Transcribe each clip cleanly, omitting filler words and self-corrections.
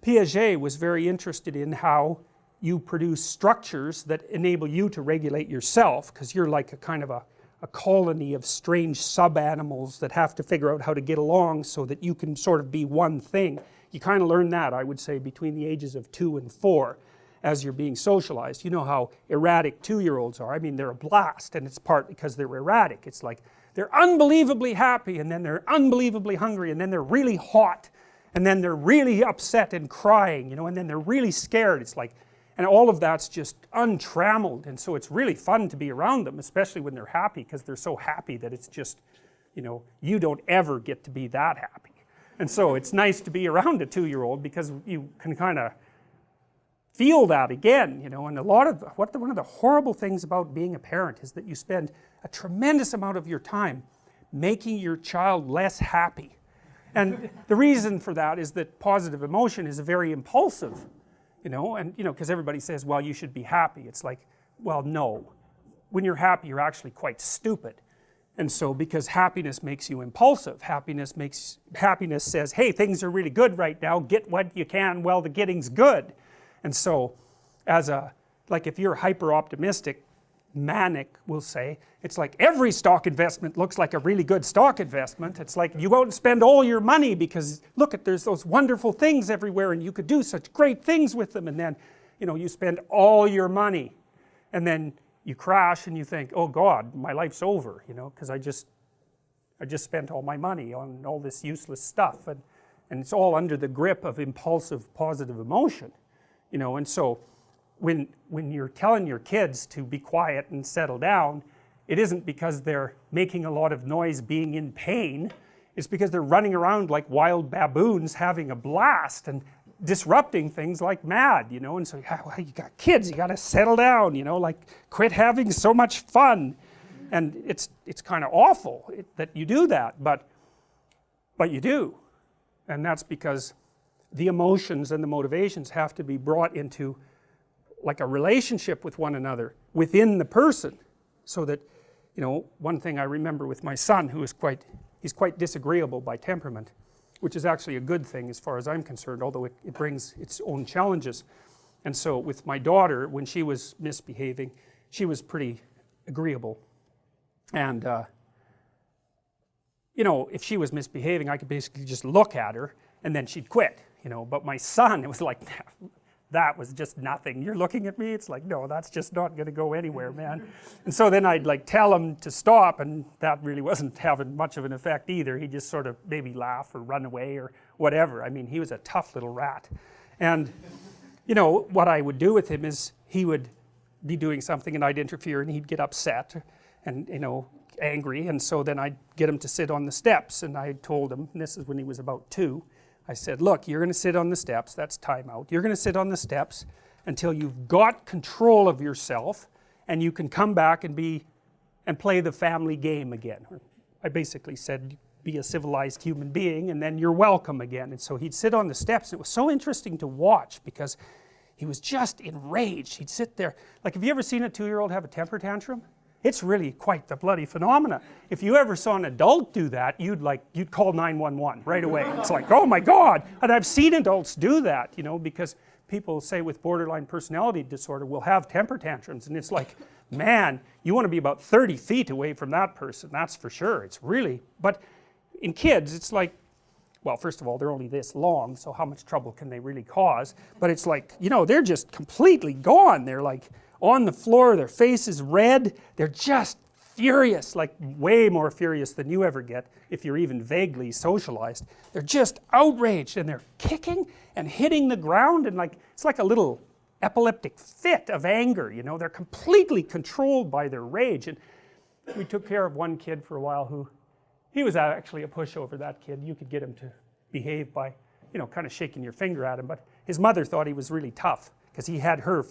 Piaget was very interested in how you produce structures that enable you to regulate yourself, because you're like a kind of a colony of strange sub-animals that have to figure out how to get along so that you can sort of be one thing. You kind of learn that, I would say, between the ages of 2 and 4 as you're being socialized. You know how erratic 2-year-olds are. I mean, they're a blast, and it's partly because they're erratic. It's like they're unbelievably happy, and then they're unbelievably hungry, and then they're really hot, and then they're really upset and crying, you know, and then they're really scared. It's like, and all of that's just untrammeled, and so it's really fun to be around them, especially when they're happy, because they're so happy that it's just, you know, you don't ever get to be that happy. And so it's nice to be around a 2-year-old because you can kind of feel that again, you know. And a lot of one of the horrible things about being a parent is that you spend a tremendous amount of your time making your child less happy. And the reason for that is that positive emotion is very impulsive, you know, and you know, because everybody says, well, you should be happy. It's like, well, no, when you're happy you're actually quite stupid. And so, because happiness makes you impulsive, happiness says, hey, things are really good right now, get what you can while the getting's good. And so, like if you're hyper optimistic, manic, we'll say, it's like every stock investment looks like a really good stock investment. It's like you go out and spend all your money because look at, there's those wonderful things everywhere and you could do such great things with them, and then, you know, you spend all your money and then you crash and you think, oh God, my life's over, you know, because I just spent all my money on all this useless stuff, and it's all under the grip of impulsive positive emotion, you know. And so when you're telling your kids to be quiet and settle down, it isn't because they're making a lot of noise being in pain, it's because they're running around like wild baboons having a blast and disrupting things like mad, you know. And so well, you got kids, you got to settle down, you know, like quit having so much fun. And it's kind of awful that you do that, but you do. And that's because the emotions and the motivations have to be brought into like a relationship with one another within the person, so that, you know, one thing I remember with my son, who is he's quite disagreeable by temperament, which is actually a good thing as far as I'm concerned, although it brings its own challenges. And so with my daughter, when she was misbehaving, she was pretty agreeable, and you know, if she was misbehaving I could basically just look at her and then she'd quit, you know. But my son, it was like, that was just nothing. You're looking at me? It's like, no, that's just not going to go anywhere, man. And so then I'd like tell him to stop, and that really wasn't having much of an effect either. He'd just sort of maybe laugh or run away or whatever. I mean, he was a tough little rat. And you know, what I would do with him is he would be doing something and I'd interfere and he'd get upset and, you know, angry. And so then I'd get him to sit on the steps, and I told him, and this is when he was about 2, I said, look, you're going to sit on the steps, that's time out. You're going to sit on the steps until you've got control of yourself and you can come back and play the family game again. I basically said, be a civilized human being and then you're welcome again. And so he'd sit on the steps. It was so interesting to watch because he was just enraged. He'd sit there. Like, have you ever seen a 2-year-old have a temper tantrum? It's really quite the bloody phenomena. If you ever saw an adult do that, you'd call 911 right away. It's like, oh my God. And I've seen adults do that, you know, because people say with borderline personality disorder will have temper tantrums, and it's like, man, you want to be about 30 feet away from that person, that's for sure. It's really, but in kids it's like, well, first of all, they're only this long, so how much trouble can they really cause? But it's like, you know, they're just completely gone. They're like on the floor, their face is red, they're just furious, like way more furious than you ever get if you're even vaguely socialized. They're just outraged, and they're kicking and hitting the ground, and like, it's like a little epileptic fit of anger, you know. They're completely controlled by their rage. And we took care of one kid for a while who, he was actually a pushover, that kid. You could get him to behave by, you know, kind of shaking your finger at him, but his mother thought he was really tough because he had her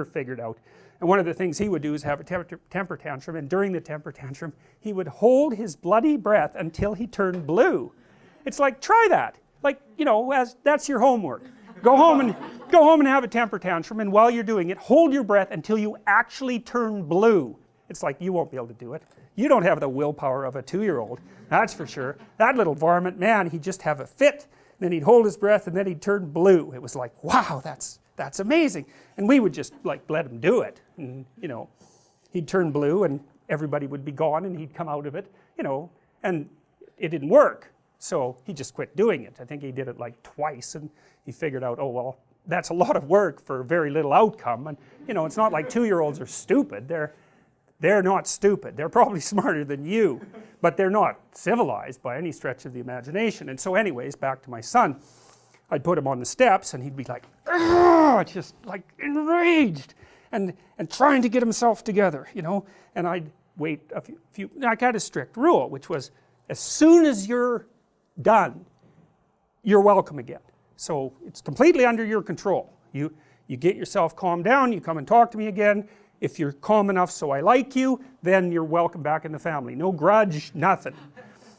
figured out. And one of the things he would do is have a temper tantrum, and during the temper tantrum he would hold his bloody breath until he turned blue. It's like, try that, like, you know, that's your homework. Go home and have a temper tantrum, and while you're doing it, hold your breath until you actually turn blue. It's like, you won't be able to do it. You don't have the willpower of a 2-year-old, that's for sure. That little varmint, man, he'd just have a fit then he'd hold his breath, and then he'd turn blue. It was like, wow, that's amazing. And we would just like let him do it, and you know, he'd turn blue and everybody would be gone and he'd come out of it, you know, and it didn't work. So he just quit doing it. I think he did it like twice, and he figured out, oh well, that's a lot of work for very little outcome. And you know, it's not like 2-year-olds are stupid. They're not stupid. They're probably smarter than you, but they're not civilized by any stretch of the imagination. And so anyways, back to my son, I'd put him on the steps and he'd be like, just like enraged and trying to get himself together, you know. And I'd wait a few, I got a strict rule, which was as soon as you're done, you're welcome again. So it's completely under your control. You get yourself calmed down, you come and talk to me again. If you're calm enough so I like you, then you're welcome back in the family. No grudge, nothing.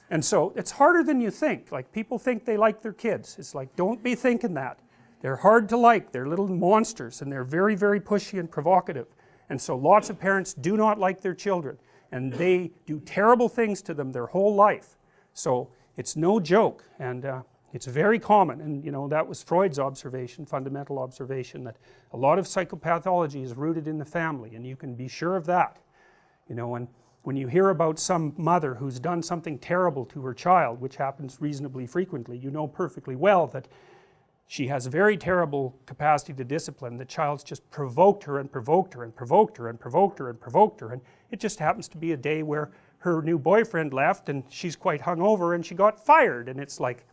And so it's harder than you think. Like, people think they like their kids. It's like, don't be thinking that. They're hard to like. They're little monsters, and they're very, very pushy and provocative. And so lots of parents do not like their children, and they do terrible things to them their whole life. So it's no joke, and it's very common. And you know, that was Freud's observation, fundamental observation, that a lot of psychopathology is rooted in the family, and you can be sure of that. You know, and when you hear about some mother who's done something terrible to her child, which happens reasonably frequently, you know perfectly well that she has a very terrible capacity to discipline. The child's just provoked her and provoked her and provoked her and provoked her and provoked her, and it just happens to be a day where her new boyfriend left and she's quite hungover and she got fired, and it's like,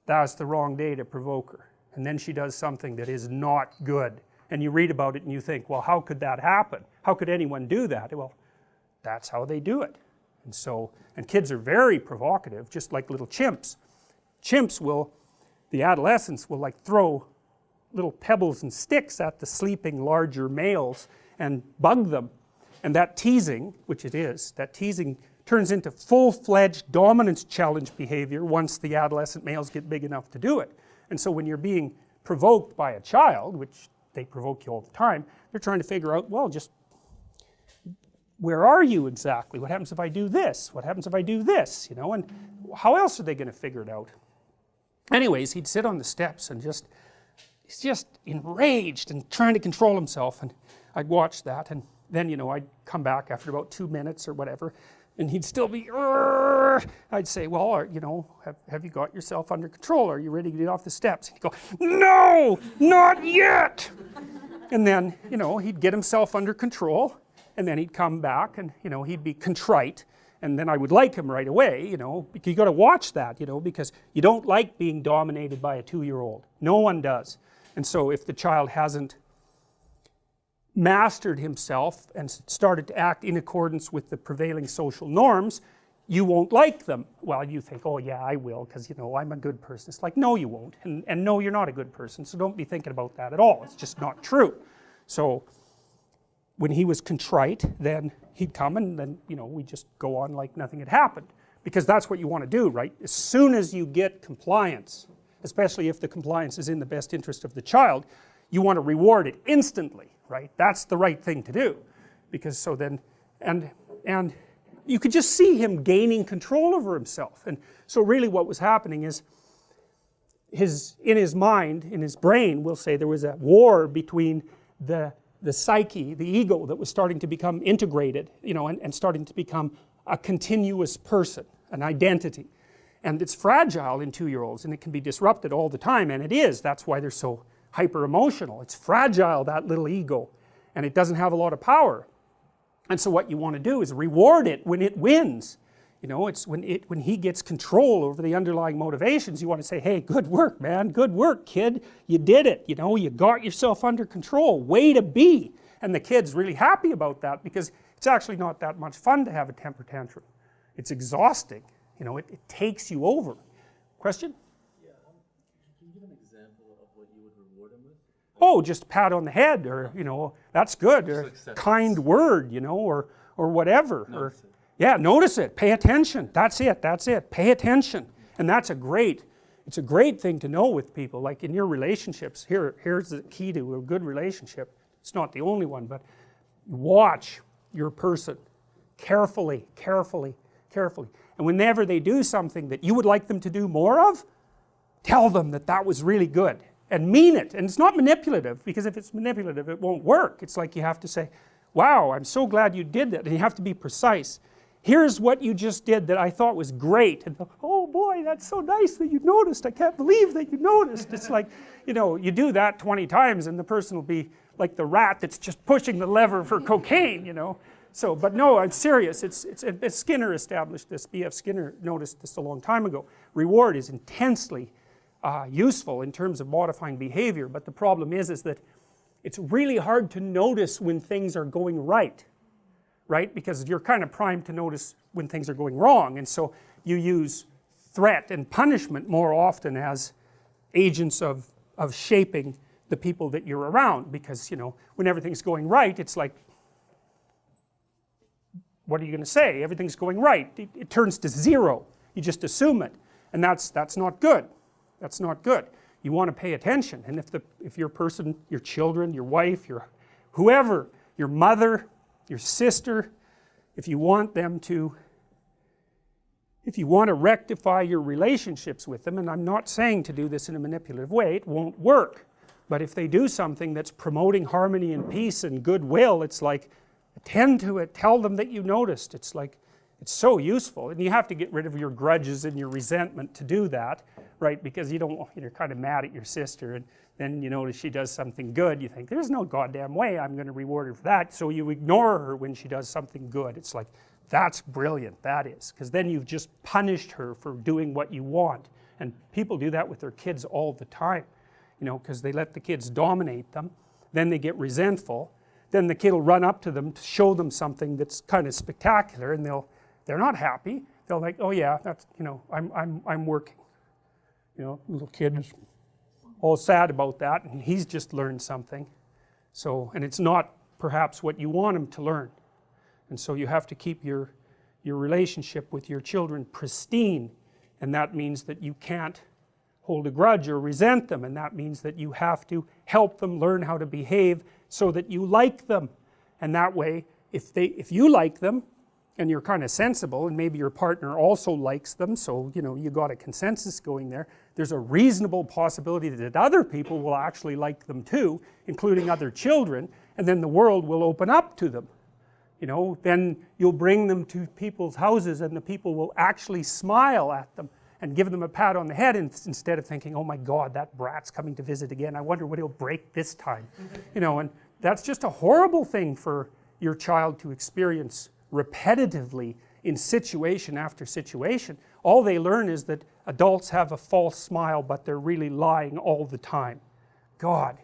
that's the wrong day to provoke her. And then she does something that is not good, and you read about it and you think, well, how could that happen? How could anyone do that? Well, that's how they do it. And so, and kids are very provocative, just like little chimps. Chimps will, the adolescents will like throw little pebbles and sticks at the sleeping larger males and bug them. And that teasing, which it is, that teasing turns into full-fledged dominance challenge behavior once the adolescent males get big enough to do it. And so when you're being provoked by a child, which they provoke you all the time, they're trying to figure out, well, just where are you exactly? What happens if I do this? What happens if I do this? You know, and how else are they going to figure it out? Anyways, he'd sit on the steps and he's just enraged and trying to control himself, and I'd watch that, and then, you know, I'd come back after about 2 minutes or whatever, and he'd still be, I'd say, well, you know, have you got yourself under control? Are you ready to get off the steps? He'd go, no, not yet. And then, you know, he'd get himself under control, and then he'd come back, and, you know, he'd be contrite, and then I would like him right away, you know, because you got to watch that, you know, because you don't like being dominated by a 2-year-old. No one does. And so if the child hasn't mastered himself and started to act in accordance with the prevailing social norms, you won't like them. Well, you think, oh yeah, I will, because, you know, I'm a good person. It's like, no, you won't, and no, you're not a good person, so don't be thinking about that at all. It's just not true. So when he was contrite, then he'd come, and then, you know, we just go on like nothing had happened, because that's what you want to do, right? As soon as you get compliance, especially if the compliance is in the best interest of the child, you want to reward it instantly, right? That's the right thing to do, because so then, and you could just see him gaining control over himself. And so really what was happening is in his mind, in his brain, we'll say, there was a war between the psyche, the ego, that was starting to become integrated, you know, and starting to become a continuous person, an identity. And it's fragile in 2-year-olds, and it can be disrupted all the time, and it is. That's why they're so hyper emotional. It's fragile, that little ego, and it doesn't have a lot of power. And so what you want to do is reward it when it wins. You know, it's when he gets control over the underlying motivations, you want to say, hey, good work, man, good work, kid, you did it, you know, you got yourself under control, way to be. And the kid's really happy about that, because it's actually not that much fun to have a temper tantrum. It's exhausting, you know, it takes you over. Question? Yeah, can you give an example of what you would reward him with? Oh, just pat on the head, or, you know, that's good, or kind word, you know, or whatever. Notice it. Yeah, notice it, pay attention, that's it, pay attention. And that's it's a great thing to know with people, like in your relationships. Here's the key to a good relationship. It's not the only one, but watch your person carefully, carefully, carefully. And whenever they do something that you would like them to do more of, tell them that that was really good and mean it. And it's not manipulative, because if it's manipulative it won't work. It's like you have to say, wow, I'm so glad you did that, and you have to be precise. Here's what you just did that I thought was great. And oh boy, that's so nice that you noticed. I can't believe that you noticed. It's like, you know, you do that 20 times and the person will be like the rat that's just pushing the lever for cocaine, you know. So, but no, I'm serious. It's Skinner established this. B.F. Skinner noticed this a long time ago. Reward is intensely useful in terms of modifying behavior, but the problem is that it's really hard to notice when things are going right, because you're kind of primed to notice when things are going wrong, and so you use threat and punishment more often as agents of shaping the people that you're around, because, you know, when everything's going right, it's like, what are you going to say? Everything's going right. It turns to zero. You just assume it, and that's not good. That's not good. You want to pay attention, and if your person, your children, your wife, your whoever, your mother, your sister, if you want to rectify your relationships with them, and I'm not saying to do this in a manipulative way, it won't work, but if they do something that's promoting harmony and peace and goodwill, it's like, attend to it, tell them that you noticed. It's like, it's so useful, and you have to get rid of your grudges and your resentment to do that, right? Because you're kind of mad at your sister, and then you notice she does something good, you think, there's no goddamn way I'm going to reward her for that, so you ignore her when she does something good. It's like, that's brilliant, that is, because then you've just punished her for doing what you want. And people do that with their kids all the time, you know, because they let the kids dominate them, then they get resentful, then the kid will run up to them to show them something that's kind of spectacular, and they're not happy. They'll like, oh yeah, that's, you know, I'm working. You know, little kid is all sad about that, and he's just learned something. So, and it's not perhaps what you want him to learn. And so you have to keep your relationship with your children pristine, and that means that you can't hold a grudge or resent them, and that means that you have to help them learn how to behave so that you like them. And that way, if you like them, and you're kind of sensible, and maybe your partner also likes them, so you know, you got a consensus going there, there's a reasonable possibility that other people will actually like them too, including other children, and then the world will open up to them. You know, then you'll bring them to people's houses, and the people will actually smile at them and give them a pat on the head, instead of thinking, oh my God, that brat's coming to visit again, I wonder what he'll break this time. You know, and that's just a horrible thing for your child to experience repetitively in situation after situation. All they learn is that adults have a false smile, but they're really lying all the time. God,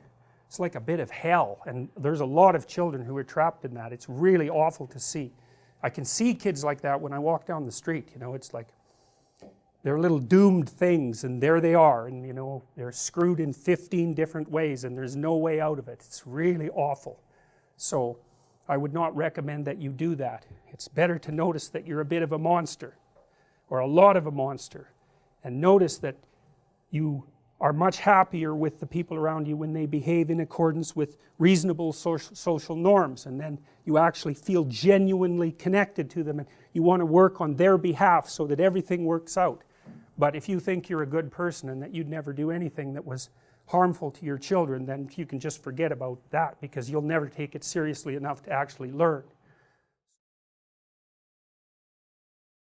it's like a bit of hell, and there's a lot of children who are trapped in that. It's really awful to see. I can see kids like that when I walk down the street, you know, it's like they're little doomed things, and there they are, and you know, they're screwed in 15 different ways, and there's no way out of it. It's really awful. So I would not recommend that you do that. It's better to notice that you're a bit of a monster, or a lot of a monster, and notice that you are much happier with the people around you when they behave in accordance with reasonable social norms, and then you actually feel genuinely connected to them, and you want to work on their behalf so that everything works out. But if you think you're a good person and that you'd never do anything that was harmful to your children, then you can just forget about that, because you'll never take it seriously enough to actually learn.